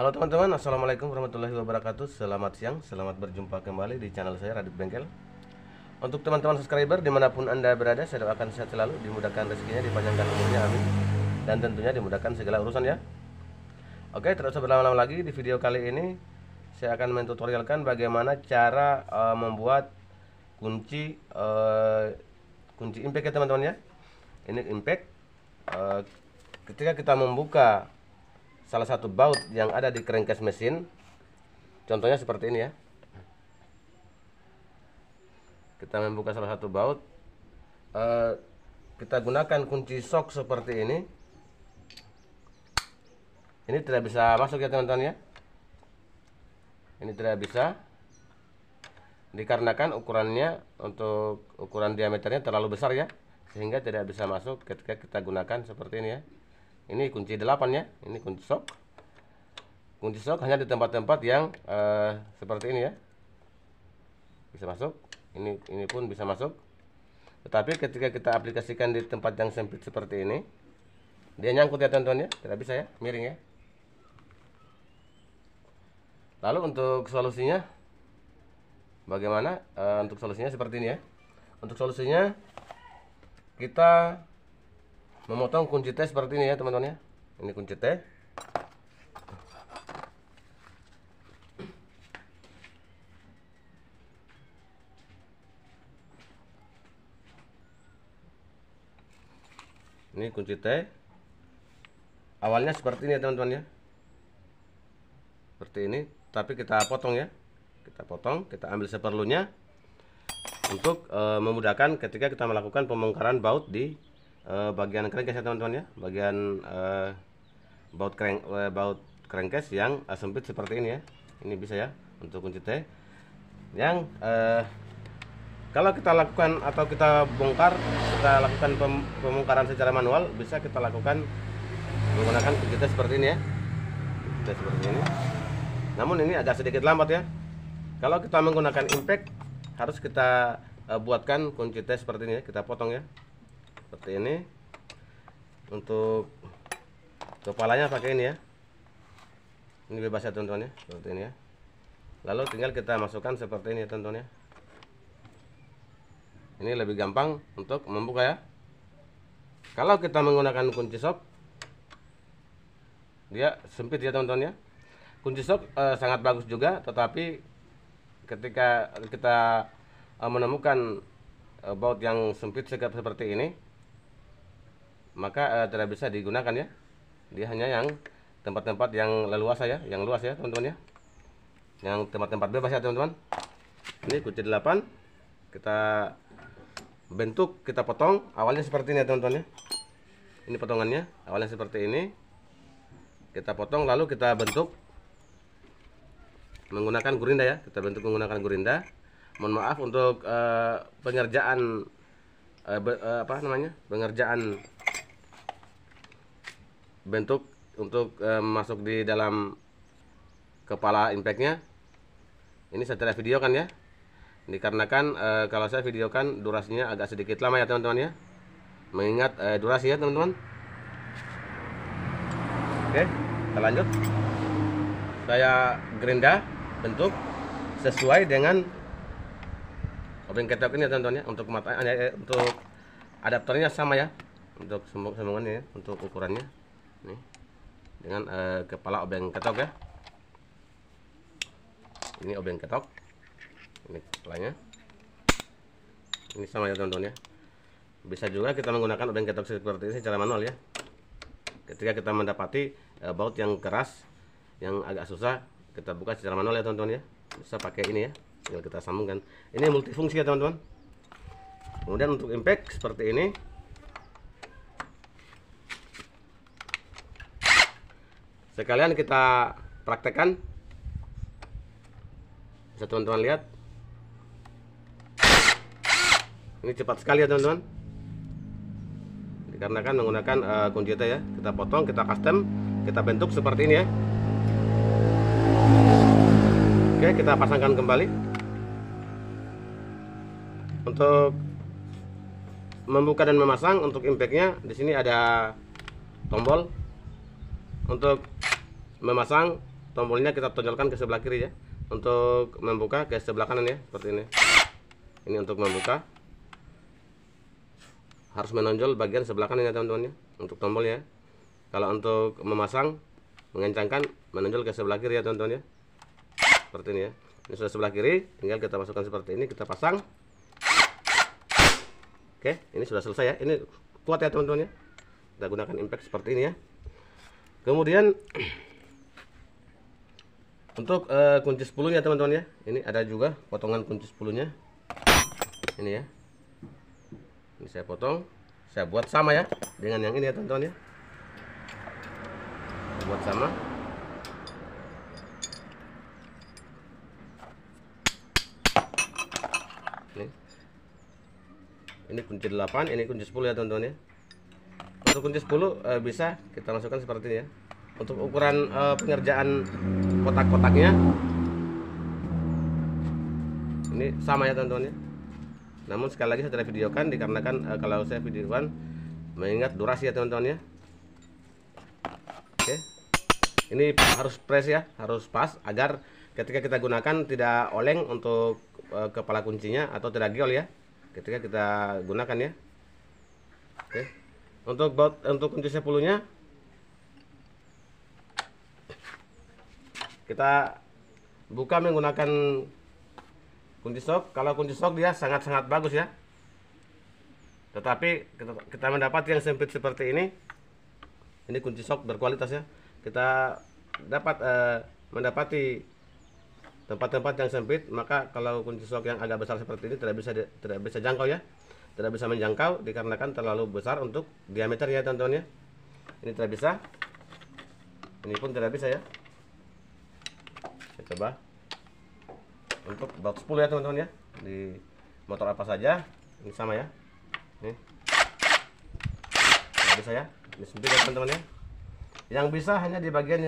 Halo teman-teman, assalamualaikum warahmatullahi wabarakatuh. Selamat siang, selamat berjumpa kembali di channel saya Radit Bengkel. Untuk teman-teman subscriber dimanapun anda berada, saya doakan sehat selalu, dimudahkan rezekinya, dipanjangkan umurnya, amin. Dan tentunya dimudahkan segala urusan ya. Oke, tidak usah berlama-lama lagi. Di video kali ini saya akan mentutorialkan bagaimana cara membuat kunci impact ya teman-teman ya. Ini impact ketika kita membuka salah satu baut yang ada di crankcase mesin. Contohnya seperti ini ya. Kita membuka salah satu baut, kita gunakan kunci shock seperti ini. Ini tidak bisa masuk ya teman-teman ya. Ini tidak bisa dikarenakan ukurannya, untuk ukuran diameternya terlalu besar ya, sehingga tidak bisa masuk ketika kita gunakan seperti ini ya. Ini kunci 8 ya, ini kunci shock. Kunci shock hanya di tempat-tempat yang seperti ini ya, bisa masuk. Ini pun bisa masuk. Tetapi ketika kita aplikasikan di tempat yang sempit seperti ini, dia nyangkut ya teman-teman ya, tidak bisa ya, miring ya. Lalu untuk solusinya bagaimana? Untuk solusinya seperti ini ya. Untuk solusinya kita memotong kunci T seperti ini ya teman-teman ya. Ini kunci T. Ini kunci T. Awalnya seperti ini ya teman-teman ya. Seperti ini, tapi kita potong ya. Kita potong, kita ambil seperlunya untuk memudahkan ketika kita melakukan pembongkaran baut di bagian crankcase ya teman-teman ya. Bagian baut crankcase yang sempit seperti ini ya. Ini bisa ya untuk kunci T. Yang kalau kita lakukan atau kita bongkar, kita lakukan pembongkaran secara manual, bisa kita lakukan menggunakan kunci T seperti ini ya. T seperti ini. Namun ini agak sedikit lambat ya. Kalau kita menggunakan impact, harus kita buatkan kunci T seperti ini ya. Kita potong ya, seperti ini. Untuk kepalanya pakai ini ya. Ini bebas ya teman-teman ya, seperti ini ya. Lalu tinggal kita masukkan seperti ini ya teman-teman ya. Ini lebih gampang untuk membuka ya. Kalau kita menggunakan kunci shock, dia sempit ya teman-teman ya. Kunci shock sangat bagus juga, tetapi ketika kita menemukan baut yang sempit seperti ini, maka tidak bisa digunakan ya. Dia hanya yang tempat-tempat yang leluasa ya, yang luas ya teman-teman ya, yang tempat-tempat bebas ya teman-teman. Ini kunci 8 kita bentuk, kita potong awalnya seperti ini ya teman-teman ya. Ini potongannya awalnya seperti ini, kita potong lalu kita bentuk menggunakan gurinda ya. Kita bentuk menggunakan gurinda. Mohon maaf untuk pengerjaan pengerjaan bentuk untuk masuk di dalam kepala impactnya. Ini saya tidak videokan ya, dikarenakan kalau saya videokan durasinya agak sedikit lama ya teman-teman ya, mengingat durasi ya teman-teman. Oke, kita lanjut. Saya gerinda bentuk sesuai dengan obeng ketok ini ya teman-teman ya. Untuk untuk adaptornya sama ya, untuk sambungannya ya, untuk ukurannya nih dengan kepala obeng ketok ya. Ini obeng ketok, ini kepalanya, ini sama ya teman-teman ya. Bisa juga kita menggunakan obeng ketok seperti ini secara manual ya. Ketika kita mendapati baut yang keras, yang agak susah kita buka secara manual ya teman-teman ya, bisa pakai ini ya, tinggal kita sambungkan. Ini multifungsi ya teman-teman. Kemudian untuk impact seperti ini, sekalian kita praktekkan. Bisa teman-teman lihat, ini cepat sekali ya teman-teman, dikarenakan menggunakan kunci T ya. Kita potong, kita custom, kita bentuk seperti ini ya. Oke, kita pasangkan kembali. Untuk membuka dan memasang, untuk impactnya di sini ada tombol. Untuk memasang tombolnya kita tonjolkan ke sebelah kiri ya. Untuk membuka ke sebelah kanan ya, seperti ini. Ini untuk membuka harus menonjol bagian sebelah kanan ya teman-teman ya, untuk tombolnya. Kalau untuk memasang, mengencangkan, menonjol ke sebelah kiri ya teman-teman ya, seperti ini ya. Ini sudah sebelah kiri, tinggal kita masukkan seperti ini, kita pasang. Oke, ini sudah selesai ya. Ini kuat ya teman-teman ya. Kita gunakan impact seperti ini ya. Kemudian untuk kunci spulunya teman-teman ya, ini ada juga potongan kunci spulunya. Ini ya. Ini saya potong, saya buat sama ya dengan yang ini ya teman-teman ya. Saya buat sama. Ini kunci 8, ini kunci 10 ya teman-teman ya. Untuk kunci 10 bisa kita masukkan seperti ini ya. Untuk ukuran pengerjaan kotak-kotaknya ini sama ya teman-teman ya. Namun sekali lagi saya tidak videokan dikarenakan kalau saya videokan mengingat durasi ya teman-teman ya. Oke. Ini harus press ya, harus pas agar ketika kita gunakan tidak oleng untuk kepala kuncinya atau tidak giol ya ketika kita gunakan ya. Oke. Untuk kunci 10-nya kita buka menggunakan kunci sok. Kalau kunci sok dia sangat-sangat bagus ya. Tetapi kita mendapat yang sempit seperti ini. Ini kunci sok berkualitas ya. Kita dapat mendapati tempat-tempat yang sempit, maka kalau kunci sok yang agak besar seperti ini tidak bisa jangkau ya. Tidak bisa menjangkau dikarenakan terlalu besar untuk diameternya teman-teman ya. Ini tidak bisa. Ini pun tidak bisa ya. Saya coba untuk baut 10 ya teman-teman ya, di motor apa saja ini sama ya. Nih nggak bisa ya, ini sempit ya teman-teman ya. Yang bisa hanya di bagian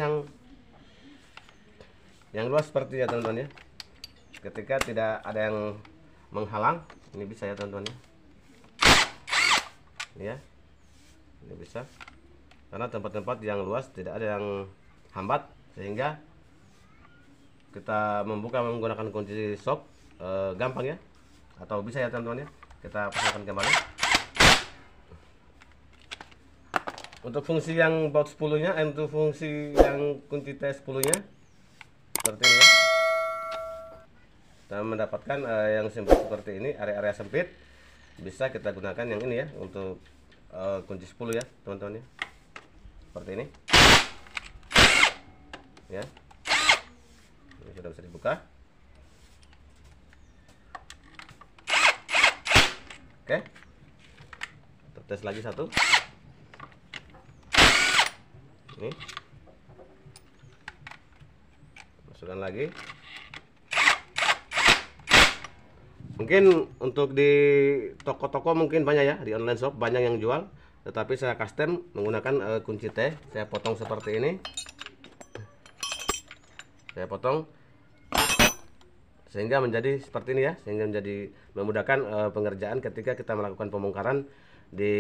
yang luas seperti ya teman-teman ya. Ketika tidak ada yang menghalang, ini bisa ya teman-teman ya. Ini ya, ini bisa karena tempat-tempat yang luas tidak ada yang hambat, sehingga kita membuka menggunakan kunci sok gampang ya, atau bisa ya teman-teman ya. Kita pasangkan kembali. Untuk fungsi yang baut 10 nya, untuk fungsi yang kunci T10 nya seperti ini ya. Kita mendapatkan yang sempit seperti ini, area-area sempit bisa kita gunakan yang ini ya untuk kunci 10 ya teman-teman ya, seperti ini ya. Ini sudah bisa dibuka. Oke, kita tes lagi satu. Ini masukkan lagi. Mungkin untuk di toko-toko mungkin banyak ya, di online shop banyak yang jual, tetapi saya custom menggunakan kunci T. Saya potong seperti ini. Saya potong sehingga menjadi seperti ini ya, sehingga menjadi memudahkan pengerjaan ketika kita melakukan pembongkaran di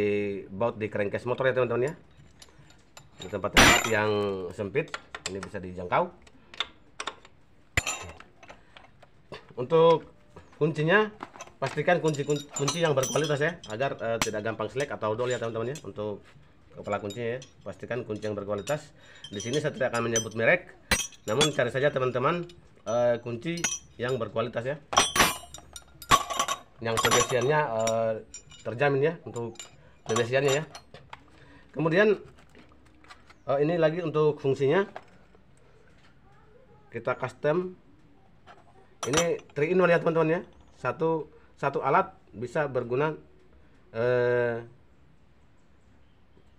baut di crankcase motor ya teman-teman ya. Di tempat-tempat yang sempit ini bisa dijangkau. Untuk kuncinya pastikan kunci yang berkualitas ya, agar tidak gampang selek atau odol ya teman-teman ya. Untuk kepala kuncinya ya, pastikan kunci yang berkualitas. Di sini saya tidak akan menyebut merek, namun cari saja teman-teman kunci yang berkualitas ya, yang pembersihannya terjamin ya, untuk pembersihannya ya. Kemudian ini lagi untuk fungsinya kita custom. Ini 3 in 1 ya teman-teman ya. Satu alat bisa berguna,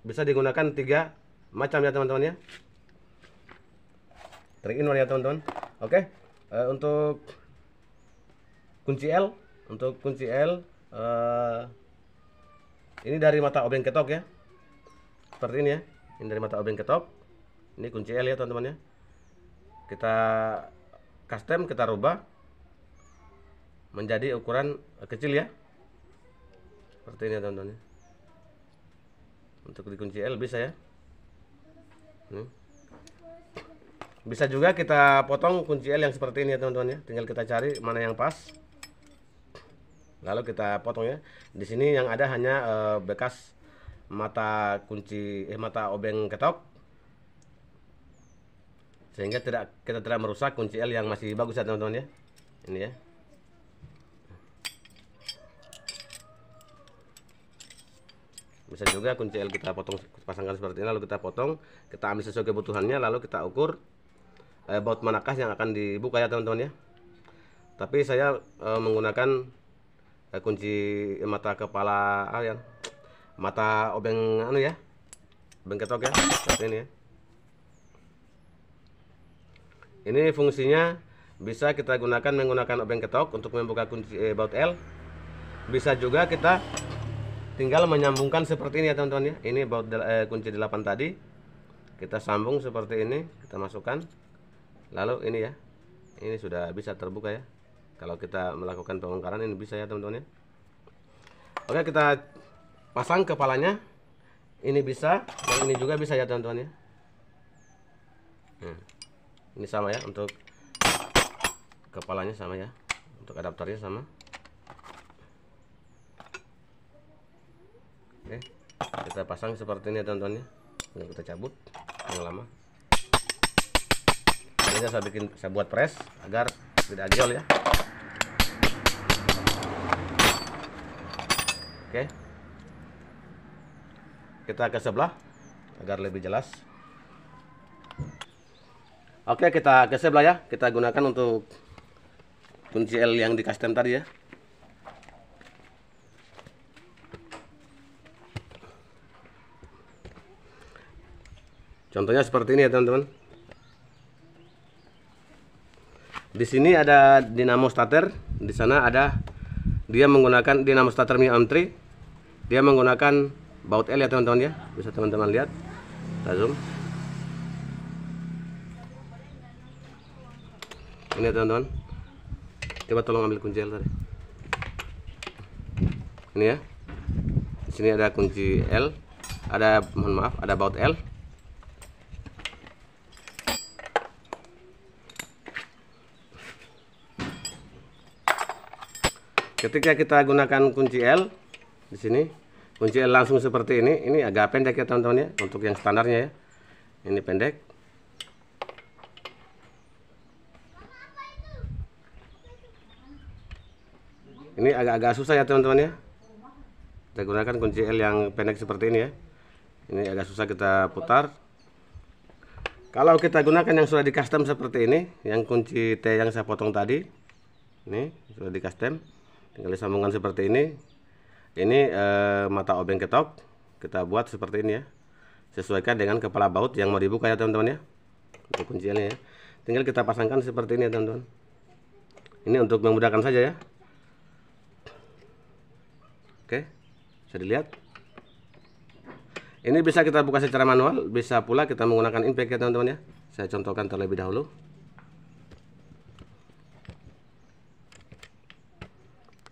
bisa digunakan 3 macam ya teman-teman ya. 3 in 1 ya teman-teman. Oke. Untuk kunci L, ini dari mata obeng ketok ya, seperti ini ya. Ini dari mata obeng ketok. Ini kunci L ya teman-teman ya. Kita custom, kita rubah menjadi ukuran kecil ya, seperti ini ya teman-teman ya. Untuk di kunci L bisa ya. Bisa juga kita potong kunci L yang seperti ini ya teman-teman ya. Tinggal kita cari mana yang pas. Lalu kita potong ya. Di sini yang ada hanya bekas mata mata obeng ketok. Sehingga kita tidak merusak kunci L yang masih bagus ya teman-teman ya. Ini ya. Bisa juga kunci L kita potong, pasangkan seperti ini, lalu kita potong, kita ambil sesuai kebutuhannya, lalu kita ukur baut manakah yang akan dibuka ya teman-teman ya. Tapi saya menggunakan kunci mata kepala ya, mata obeng ya, obeng ketok ya, seperti ini ya. Ini fungsinya bisa kita gunakan menggunakan obeng ketok untuk membuka kunci baut L. Bisa juga kita tinggal menyambungkan seperti ini ya teman-teman ya. Ini baut kunci 8 tadi kita sambung seperti ini, kita masukkan, lalu ini ya, ini sudah bisa terbuka ya. Kalau kita melakukan pembongkaran ini bisa ya teman-teman ya. Oke, kita pasang kepalanya, ini bisa dan ini juga bisa ya teman-teman ya. Ini sama ya, untuk kepalanya sama ya, untuk adaptornya sama. Oke, kita pasang seperti ini ya teman-teman ya. Ini kita cabut yang lama. Ini saya buat press agar tidak jol ya. Oke, kita ke sebelah agar lebih jelas. Oke, kita ke sebelah ya. Kita gunakan untuk kunci L yang di custom tadi ya. Contohnya seperti ini ya teman-teman. Di sini ada dinamo starter, di sana ada dia menggunakan dinamo starter mini ohm 3. Dia menggunakan baut L ya teman-teman ya. Bisa teman-teman lihat. Kita zoom. Ini ya teman-teman. Coba tolong ambil kunci L tadi. Ini ya. Di sini ada kunci L. Mohon maaf, ada baut L. Ketika kita gunakan kunci L di sini, kunci L langsung seperti ini. Ini agak pendek ya teman-teman ya, untuk yang standarnya ya. Ini pendek. Ini agak-agak susah ya teman-teman ya. Kita gunakan kunci L yang pendek seperti ini ya. Ini agak susah kita putar. Kalau kita gunakan yang sudah di custom seperti ini, yang kunci T yang saya potong tadi, ini sudah di custom. Tinggal disambungkan seperti ini. Ini mata obeng ketok kita buat seperti ini ya. Sesuaikan dengan kepala baut yang mau dibuka ya teman-teman ya. Untuk kunci L-nya ya. Tinggal kita pasangkan seperti ini ya teman-teman. Ini untuk memudahkan saja ya. Oke, bisa dilihat. Ini bisa kita buka secara manual, bisa pula kita menggunakan impact ya teman-teman ya. Saya contohkan terlebih dahulu.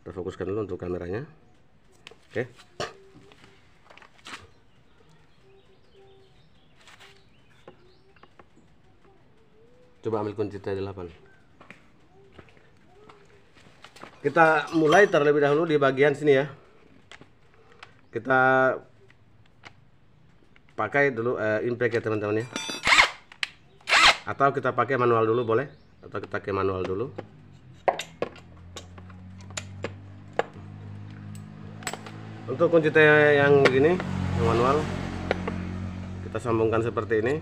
Kita fokuskan dulu untuk kameranya. Oke. Coba ambil kunci T8. Kita mulai terlebih dahulu di bagian sini ya. Kita pakai dulu impact ya teman-teman ya. Atau kita pakai manual dulu boleh. Atau kita pakai manual dulu. Untuk kunci T yang begini, yang manual, kita sambungkan seperti ini.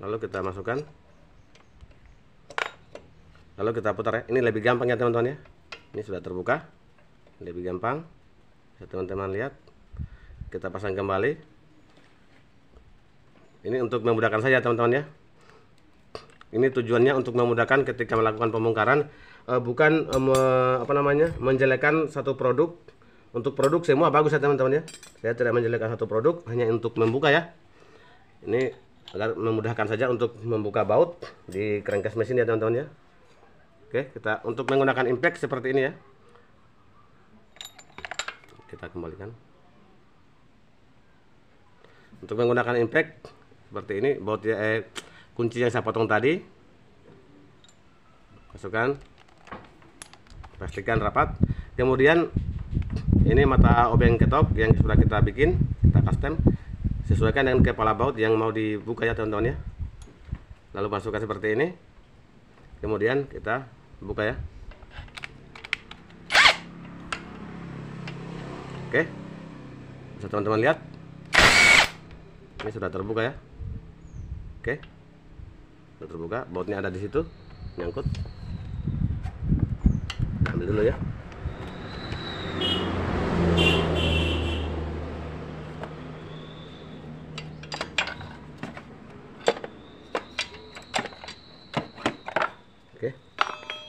Lalu kita masukkan. Lalu kita putar ya. Ini lebih gampang ya teman-teman ya. Ini sudah terbuka. Lebih gampang. Bisa teman-teman lihat. Kita pasang kembali. Ini untuk memudahkan saja teman-teman ya. Ini tujuannya untuk memudahkan ketika melakukan pembongkaran. Bukan menjelekkan satu produk. Untuk produk semua bagus ya teman-teman ya. Saya tidak menjelekkan satu produk, hanya untuk membuka ya. Ini agar memudahkan saja untuk membuka baut di crankcase mesin ya teman-teman ya. Oke, kita untuk menggunakan impact seperti ini ya. Kita kembalikan. Untuk menggunakan impact seperti ini bautnya, kunci yang saya potong tadi. Masukkan, pastikan rapat. Kemudian ini mata obeng ketok yang sudah kita bikin, kita custom, sesuaikan dengan kepala baut yang mau dibuka ya teman-teman ya. Lalu masukkan seperti ini, kemudian kita buka ya. Oke, bisa teman-teman lihat, ini sudah terbuka ya. Oke, sudah terbuka, bautnya ada di situ, nyangkut. Ambil dulu ya. Oke,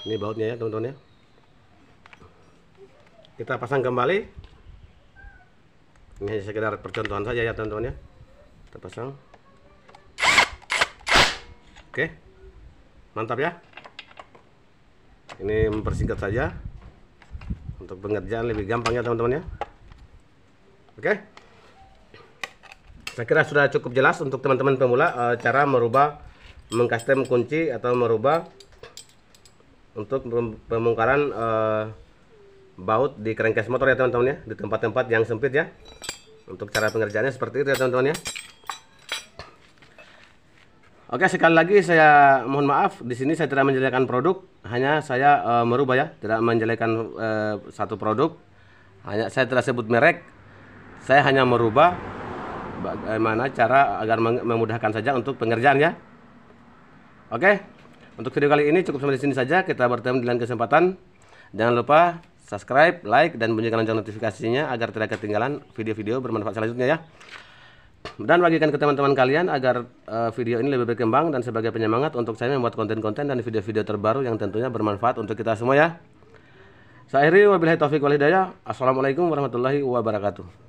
ini bautnya ya teman-teman ya. Kita pasang kembali. Ini hanya sekedar percontohan saja ya teman-teman ya. Kita pasang. Oke, mantap ya. Ini mempersingkat saja untuk pengerjaan lebih gampang ya teman-teman ya. Oke, saya kira sudah cukup jelas untuk teman-teman pemula cara merubah, mengcustom kunci atau merubah untuk pembongkaran baut di crankcase motor ya teman-teman ya, di tempat-tempat yang sempit ya. Untuk cara pengerjaannya seperti itu ya teman-teman ya. Oke, sekali lagi saya mohon maaf, di sini saya tidak menjelekkan produk, hanya saya merubah ya, tidak menjelekkan satu produk. Hanya saya tidak sebut merek, saya hanya merubah bagaimana cara agar memudahkan saja untuk pengerjaan ya. Oke, untuk video kali ini cukup sampai di sini saja. Kita bertemu di lain kesempatan. Jangan lupa subscribe, like, dan bunyikan lonceng notifikasinya agar tidak ketinggalan video-video bermanfaat selanjutnya ya. Dan bagikan ke teman-teman kalian agar video ini lebih berkembang dan sebagai penyemangat untuk saya membuat konten-konten dan video-video terbaru yang tentunya bermanfaat untuk kita semua ya. Saya akhiri, wabillahi taufiq wal hidayah. Assalamualaikum warahmatullahi wabarakatuh.